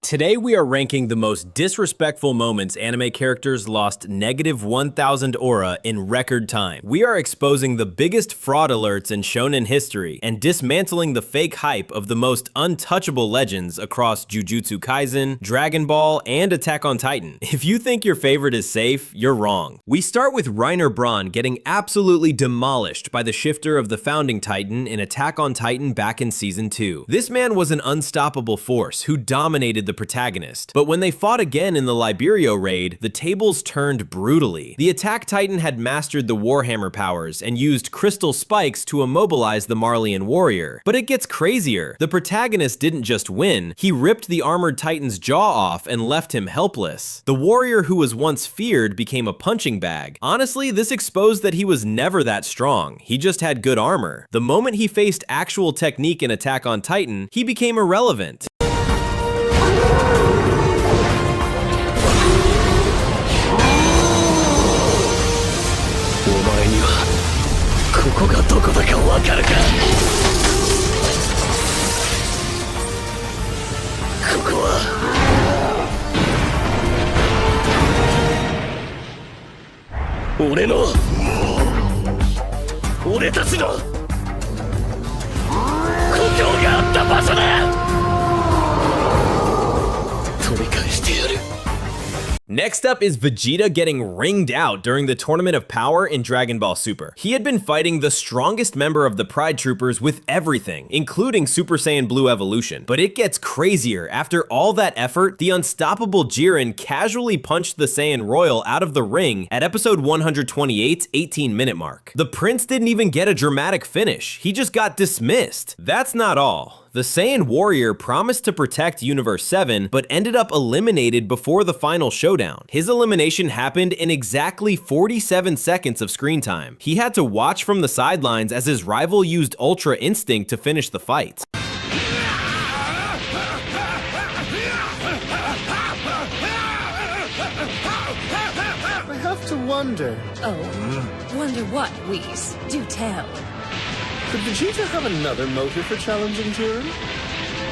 Today we are ranking the most disrespectful moments anime characters lost negative 1,000 aura in record time. We are exposing the biggest fraud alerts in shonen history and dismantling the fake hype of the most untouchable legends across Jujutsu Kaisen, Dragon Ball, and Attack on Titan. If you think your favorite is safe, you're wrong. We start with Reiner Braun getting absolutely demolished by the shifter of the founding Titan in Attack on Titan back in Season 2. This man was an unstoppable force who dominated the protagonist, but when they fought again in the Liberio raid, the tables turned brutally. The Attack Titan had mastered the Warhammer powers and used crystal spikes to immobilize the Marleyan warrior. But it gets crazier. The protagonist didn't just win, he ripped the armored Titan's jaw off and left him helpless. The warrior who was once feared became a punching bag. Honestly, this exposed that he was never that strong, he just had good armor. The moment he faced actual technique in Attack on Titan, he became irrelevant. Next up is Vegeta getting ringed out during the Tournament of Power in Dragon Ball Super. He had been fighting the strongest member of the Pride Troopers with everything, including Super Saiyan Blue Evolution. But it gets crazier. After all that effort, the unstoppable Jiren casually punched the Saiyan Royal out of the ring at episode 128's 18-minute mark. The prince didn't even get a dramatic finish. He just got dismissed. That's not all. The Saiyan warrior promised to protect Universe 7, but ended up eliminated before the final showdown. His elimination happened in exactly 47 seconds of screen time. He had to watch from the sidelines as his rival used Ultra Instinct to finish the fight. I have to wonder. Oh, wonder what, Whis? Do tell. Could Vegeta have another motive for challenging Jiren?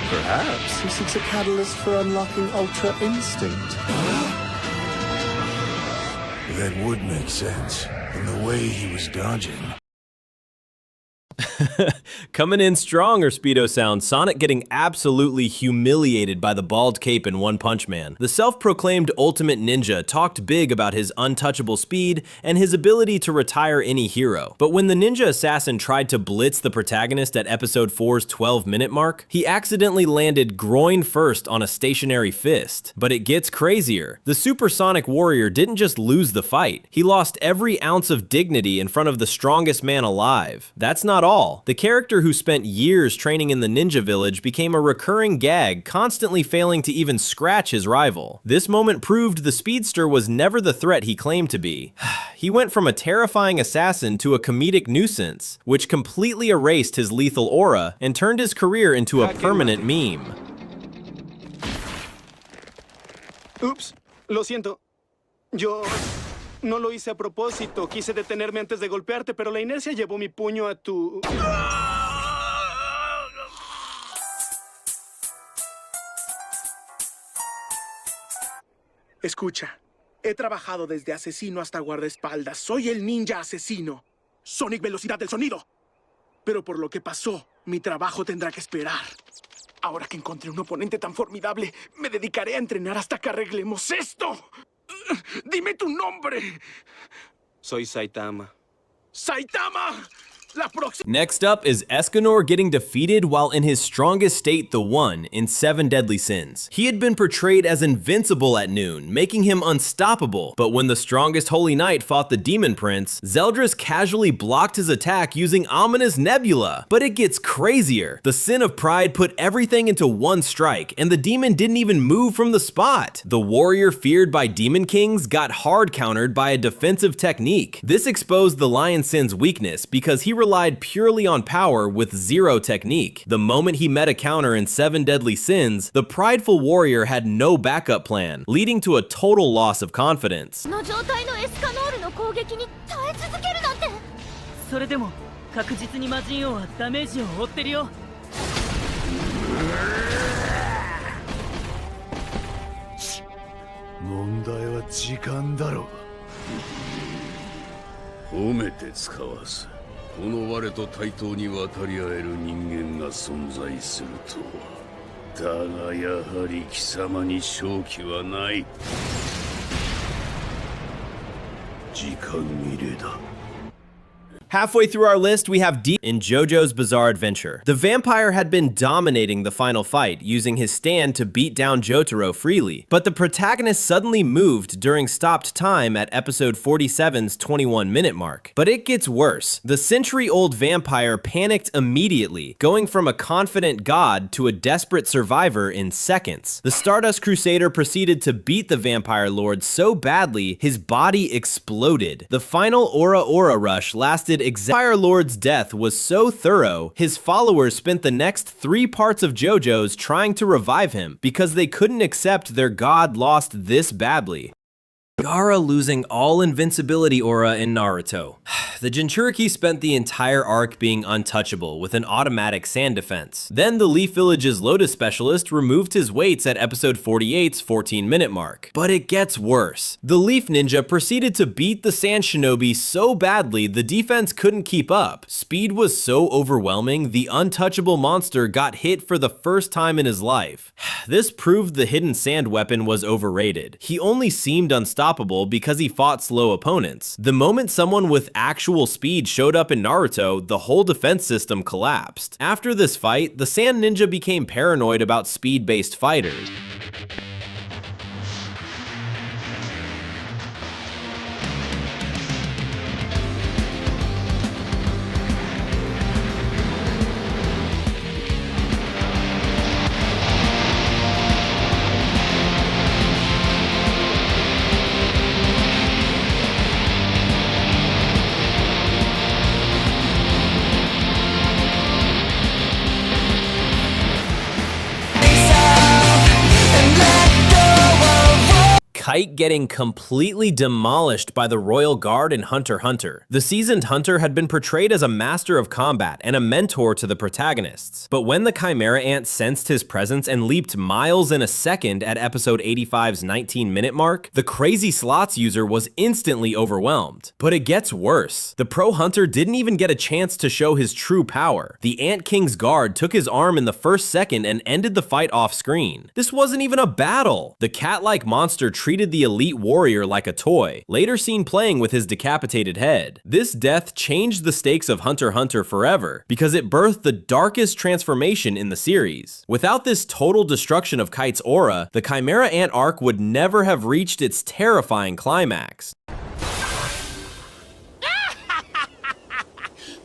Perhaps he seeks a catalyst for unlocking Ultra Instinct. That would make sense, in the way he was dodging. Coming in stronger, Speedo sound, Sonic getting absolutely humiliated by the bald cape in One Punch Man. The self-proclaimed ultimate ninja talked big about his untouchable speed and his ability to retire any hero. But when the ninja assassin tried to blitz the protagonist at episode 4's 12-minute mark, he accidentally landed groin first on a stationary fist. But it gets crazier. The supersonic warrior didn't just lose the fight, he lost every ounce of dignity in front of the strongest man alive. That's not all. The character who spent years training in the ninja village became a recurring gag, constantly failing to even scratch his rival. This moment proved the speedster was never the threat he claimed to be. He went from a terrifying assassin to a comedic nuisance, which completely erased his lethal aura and turned his career into a permanent meme. Oops, lo siento. Yo no lo hice a propósito. Quise detenerme antes de golpearte, pero la inercia llevó mi puño a tu... Escucha, he trabajado desde asesino hasta guardaespaldas. Soy el ninja asesino. Sonic Velocidad del Sonido. Pero por lo que pasó, mi trabajo tendrá que esperar. Ahora que encontré un oponente tan formidable, me dedicaré a entrenar hasta que arreglemos esto. ¡Dime tu nombre! Soy Saitama. ¡Saitama! Next up is Escanor getting defeated while in his strongest state, the One, in 7 Deadly Sins. He had been portrayed as invincible at noon, making him unstoppable, but when the strongest Holy Knight fought the Demon Prince, Zeldris casually blocked his attack using Ominous Nebula. But it gets crazier. The Sin of Pride put everything into one strike, and the demon didn't even move from the spot. The warrior feared by Demon Kings got hard countered by a defensive technique. This exposed the Lion Sin's weakness because he relied purely on power with zero technique. The moment he met a counter in 7 Deadly Sins, the prideful warrior had no backup plan, leading to a total loss of confidence. それでも確実に魔人王はダメージを負ってるよ。問題は時間だろう。褒めて使わす。この我と対等に渡り合える人間が存在するとは。だがやはり貴様に勝機はない。時間切れだ。 Halfway through our list, we have D in JoJo's Bizarre Adventure. The vampire had been dominating the final fight, using his stand to beat down Jotaro freely. But the protagonist suddenly moved during stopped time at episode 47's 21-minute mark. But it gets worse. The century-old vampire panicked immediately, going from a confident god to a desperate survivor in seconds. The Stardust Crusader proceeded to beat the vampire lord so badly, his body exploded. The final Aura rush lasted. Vampire Lord's death was so thorough, his followers spent the next 3 parts of JoJo's trying to revive him because they couldn't accept their god lost this badly. Gaara losing all invincibility aura in Naruto. The Jinchuriki spent the entire arc being untouchable with an automatic sand defense. Then the Leaf Village's Lotus Specialist removed his weights at episode 48's 14-minute mark. But it gets worse. The Leaf Ninja proceeded to beat the Sand Shinobi so badly the defense couldn't keep up. Speed was so overwhelming, the untouchable monster got hit for the first time in his life. This proved the hidden sand weapon was overrated. He only seemed unstoppable because he fought slow opponents. The moment someone with actual speed showed up in Naruto, the whole defense system collapsed. After this fight, the Sand Ninja became paranoid about speed-based fighters. Kite getting completely demolished by the Royal Guard in Hunter x Hunter. The seasoned Hunter had been portrayed as a master of combat and a mentor to the protagonists. But when the Chimera Ant sensed his presence and leaped miles in a second at episode 85's 19-minute mark, the crazy slots user was instantly overwhelmed. But it gets worse. The Pro Hunter didn't even get a chance to show his true power. The Ant King's guard took his arm in the first second and ended the fight off screen. This wasn't even a battle. The cat-like monster treated the elite warrior like a toy, later seen playing with his decapitated head. This death changed the stakes of Hunter x Hunter forever, because it birthed the darkest transformation in the series. Without this total destruction of Kite's aura, the Chimera Ant arc would never have reached its terrifying climax.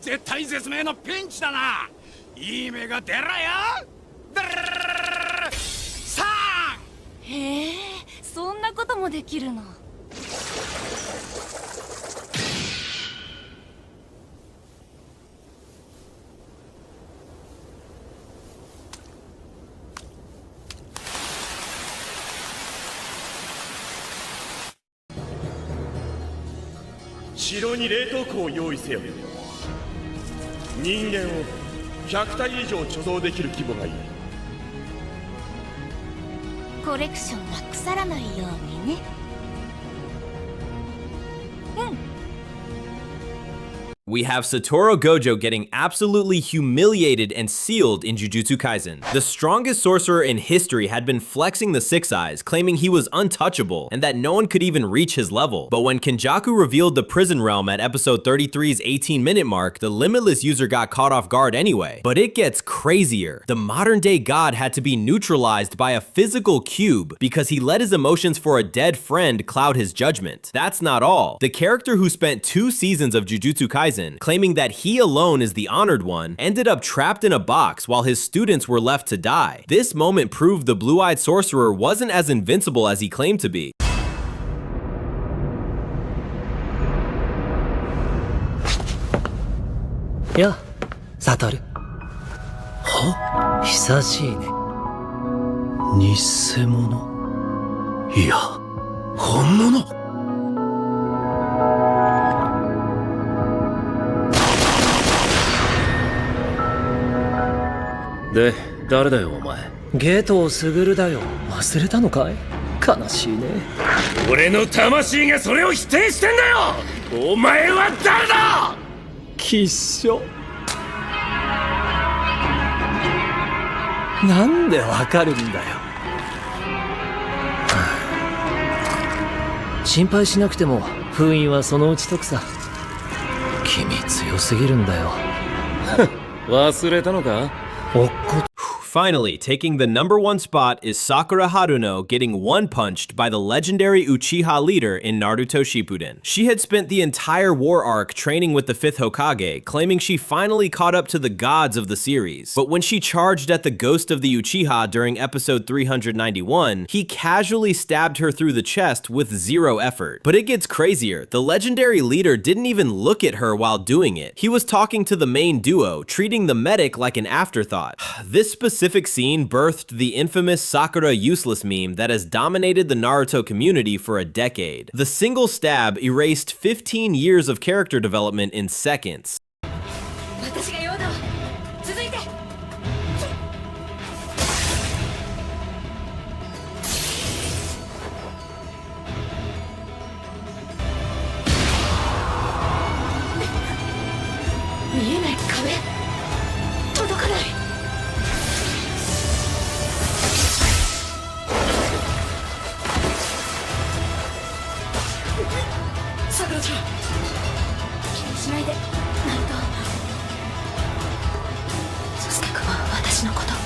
絶体絶命のピンチだな。いい目が出ろよ。さあ。へえ、そんなこともできるの。城に冷凍庫を用意せよ。人間を100体以上貯蔵できる規模がいい。コレクションが腐らないようにね。うん。 We have Satoru Gojo getting absolutely humiliated and sealed in Jujutsu Kaisen. The strongest sorcerer in history had been flexing the Six Eyes, claiming he was untouchable and that no one could even reach his level. But when Kenjaku revealed the prison realm at episode 33's 18-minute mark, the Limitless user got caught off guard anyway. But it gets crazier. The modern-day god had to be neutralized by a physical cube because he let his emotions for a dead friend cloud his judgment. That's not all. The character who spent 2 seasons of Jujutsu Kaisen claiming that he alone is the honored one, ended up trapped in a box while his students were left to die. This moment proved the blue-eyed sorcerer wasn't as invincible as he claimed to be. Yeah, Satoru. Huh? 久しいね。偽物？いや、本物？で、誰だよお前。ゲトウスグルだよ。忘れたのかい？悲しいね。俺の魂がそれを否定してんだよ。お前は誰だ。きっしょ。なんでわかるんだよ。心配しなくても封印はそのうち解くさ。君強すぎるんだよ。忘れたのか？おっこ。 Finally, taking the #1 spot is Sakura Haruno getting one-punched by the legendary Uchiha leader in Naruto Shippuden. She had spent the entire war arc training with the 5th Hokage, claiming she finally caught up to the gods of the series. But when she charged at the ghost of the Uchiha during episode 391, he casually stabbed her through the chest with zero effort. But it gets crazier. The legendary leader didn't even look at her while doing it. He was talking to the main duo, treating the medic like an afterthought. This specific scene birthed the infamous Sakura Useless Meme that has dominated the Naruto community for a decade. The single stab erased 15 years of character development in seconds. 私が用だ。続いて。見えない壁。届かない。さくらちゃん。気にしないで。ナルト。サスケくんは私のこと